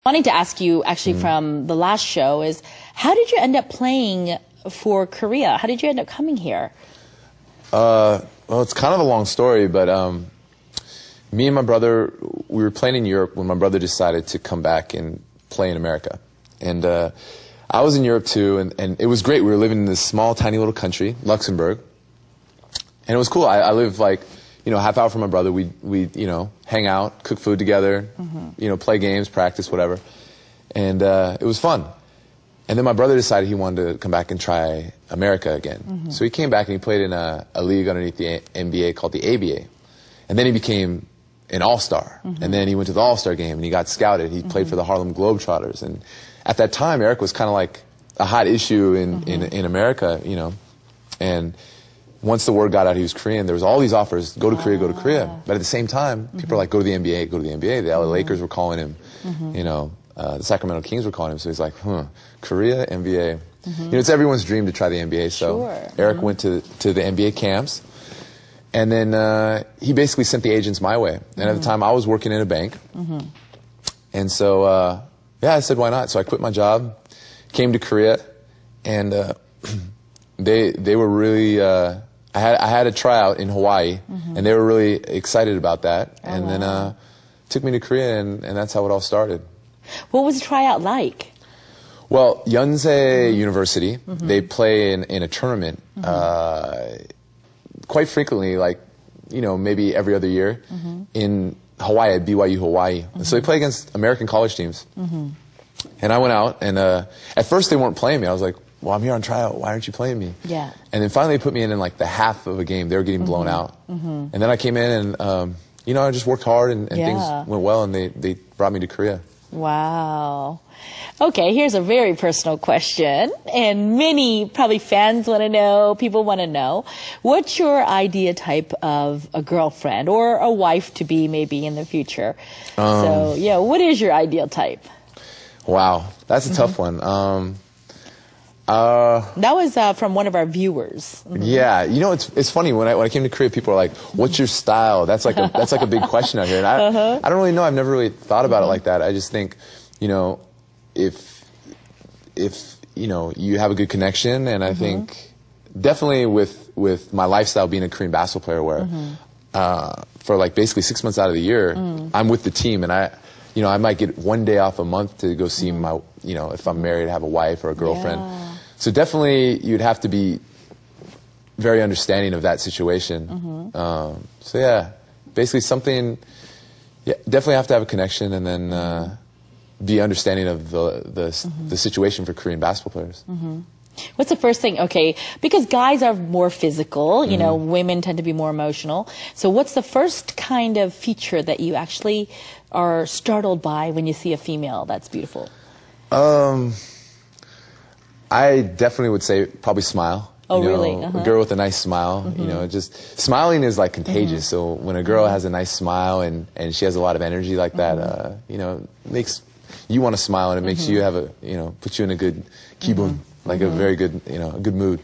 Wanting to ask you, actually, from the last show is, how did you end up playing for Korea? How did you end up coming here? Well, it's kind of a long story, but me and my brother, we were playing in Europe when my brother decided to come back and play in America. And I was in Europe too, and it was great. We were living in this small, tiny little country, Luxembourg. And it was cool. I live like, half hour from my brother. We'd hang out, cook food together, play games, practice, whatever. And it was fun. And then my brother decided he wanted to come back and try America again. So he came back and he played in a league underneath the NBA called the ABA. And then he became an all-star. And then he went to the all-star game and he got scouted. He played for the Harlem Globetrotters. And at that time, Eric was kind of like a hot issue in America, And once the word got out he was Korean, there was all these offers, go to Korea, go to Korea. But at the same time, people were like, go to the NBA, go to the NBA. The LA Lakers were calling him, the Sacramento Kings were calling him. So he's like, Korea, NBA. It's everyone's dream to try the NBA. So Eric went to the NBA camps. And then he basically sent the agents my way. And at the time, I was working in a bank. And so, I said, why not? So I quit my job, came to Korea, and they were really... I had a tryout in Hawaii, and they were really excited about that. And then took me to Korea, and that's how it all started. What was the tryout like? Well, Yonsei University, they play in a tournament quite frequently, like, maybe every other year, in Hawaii, at BYU Hawaii. So they play against American college teams. And I went out, and at first they weren't playing me. I was like, well, I'm here on tryout. Why aren't you playing me? Yeah. And then finally they put me in like the half of a game. They were getting blown out. And then I came in and, I just worked hard and things went well, and they brought me to Korea. Wow. Okay, here's a very personal question, and many probably fans want to know, people want to know, what's your idea type of a girlfriend or a wife to be maybe in the future? What is your ideal type? Wow, that's a tough one. That was from one of our viewers. Yeah, it's funny when I came to Korea, people are like, "What's your style?" That's like a big question out here, and I don't really know. I've never really thought about it like that. I just think, if you have a good connection, and I think definitely with my lifestyle being a Korean basketball player, where for like basically 6 months out of the year, I'm with the team, and I might get one day off a month to go see my, if I'm married, have a wife or a girlfriend. Yeah. So definitely you'd have to be very understanding of that situation. Basically something, definitely have to have a connection, and then be understanding of the situation for Korean basketball players. What's the first thing? Okay, because guys are more physical, women tend to be more emotional. So what's the first kind of feature that you actually are startled by when you see a female that's beautiful? I definitely would say probably smile. Oh, really? A girl with a nice smile. Just smiling is like contagious. So when a girl has a nice smile and she has a lot of energy like that, makes you want to smile, and it makes you have puts you in a good kibun, like a very good, a good mood.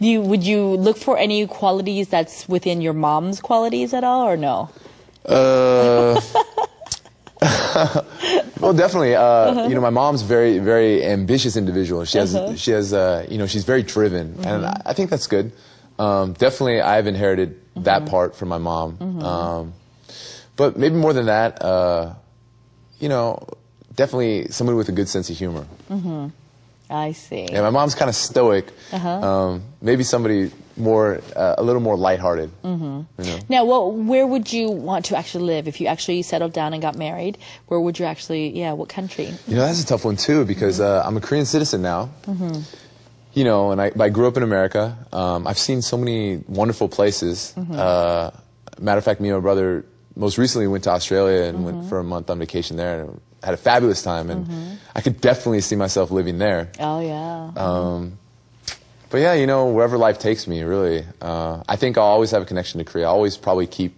Would you look for any qualities that's within your mom's qualities at all, or no? Well, definitely. My mom's very, very ambitious individual. She has, she's very driven, and I think that's good. Definitely, I've inherited that part from my mom. But maybe more than that, definitely somebody with a good sense of humor. I see. Yeah, my mom's kind of stoic. Maybe somebody more, a little more lighthearted. Now, where would you want to actually live if you actually settled down and got married? Where would you actually, what country? That's a tough one too, because I'm a Korean citizen now. And I grew up in America. I've seen so many wonderful places. Matter of fact, me and my brother most recently went to Australia and went for a month on vacation there, and had a fabulous time, and I could definitely see myself living there. Oh, yeah. But yeah, wherever life takes me, really. I think I'll always have a connection to Korea. I'll always probably keep,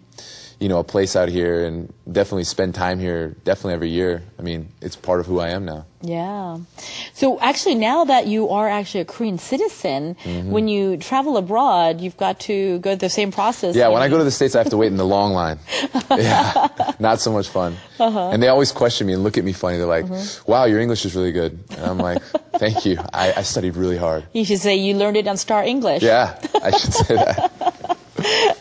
a place out here and definitely spend time here, definitely every year. I mean, it's part of who I am now. Yeah. So actually now that you are actually a Korean citizen, when you travel abroad, you've got to go through the same process. Yeah, when I go to the States, I have to wait in the long line. Yeah, not so much fun. And they always question me and look at me funny. They're like, wow, your English is really good. And I'm like, thank you. I studied really hard. You should say you learned it on Star English. Yeah, I should say that.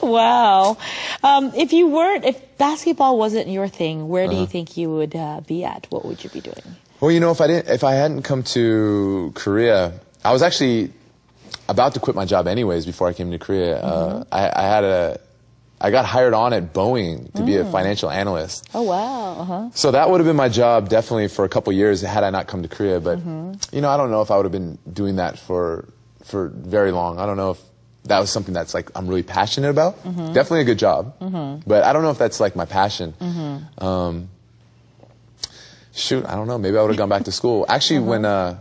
Wow. If basketball wasn't your thing, where do you think you would be at? What would you be doing? Well, if I hadn't come to Korea, I was actually about to quit my job anyways before I came to Korea. I got hired on at Boeing to be a financial analyst. Oh, wow. So that would have been my job definitely for a couple years had I not come to Korea. But, I don't know if I would have been doing that for very long. I don't know if that was something that's like I'm really passionate about. Definitely a good job. But I don't know if that's like my passion. Shoot, I don't know. Maybe I would have gone back to school. Actually, when I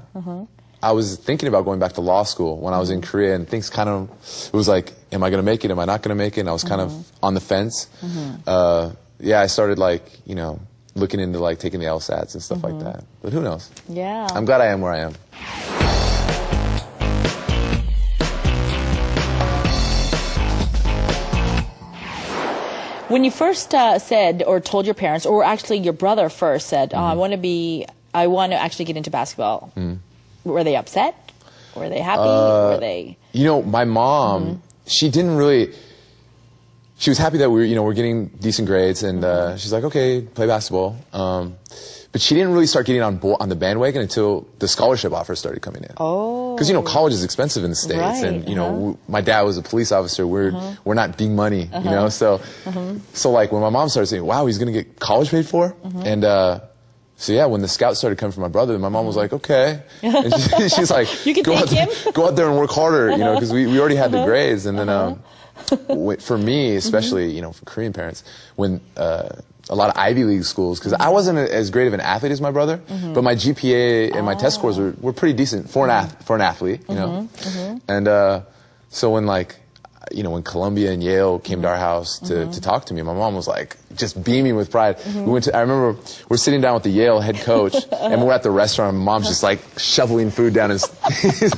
was thinking about going back to law school when I was in Korea, and things kind of, it was like, am I going to make it? Am I not going to make it? And I was kind of on the fence. I started looking into like taking the LSATs and stuff like that. But who knows? Yeah. I'm glad I am where I am. When you first said or told your parents, or actually your brother first said, I want to actually get into basketball, were they upset? Were they happy? Were they? My mom, she was happy that we're getting decent grades, and she's like, okay, play basketball. But she didn't really start getting on the bandwagon until the scholarship offers started coming in. Oh. Because, college is expensive in the States. Right. And, my dad was a police officer. We're not big money, So, so like, when my mom started saying, wow, he's going to get college paid for? And, when the scouts started coming for my brother, my mom was like, okay. And she's like, you can go out there and work harder, because we already had the grades. And then, for me, especially, for Korean parents, when, a lot of Ivy League schools, because I wasn't as great of an athlete as my brother, but my GPA and my test scores were pretty decent for an athlete, And so when when Columbia and Yale came to our house to talk to me, my mom was like just beaming with pride. I remember we're sitting down with the Yale head coach, and we're at the restaurant, and mom's just like shoveling food down his. He's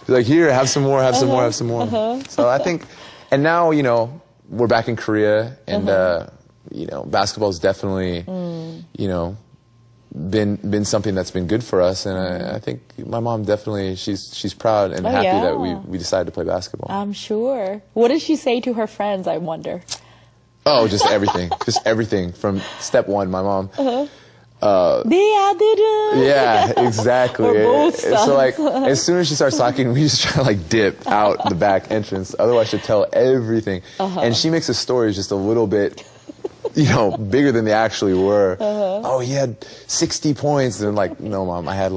like, here, have some more, have some more, have some more. So I think, and now we're back in Korea, and. Basketball has definitely, been something that's been good for us, and I think my mom definitely she's proud and happy that we decided to play basketball. I'm sure. What did she say to her friends? I wonder. Oh, just everything from step one. My mom. Yeah, exactly. So like, as soon as she starts talking, we just try to dip out the back entrance. Otherwise, she'll tell everything, and she makes the stories just a little bit. Bigger than they actually were. Oh, he had 60 points. And like, no, Mom, I had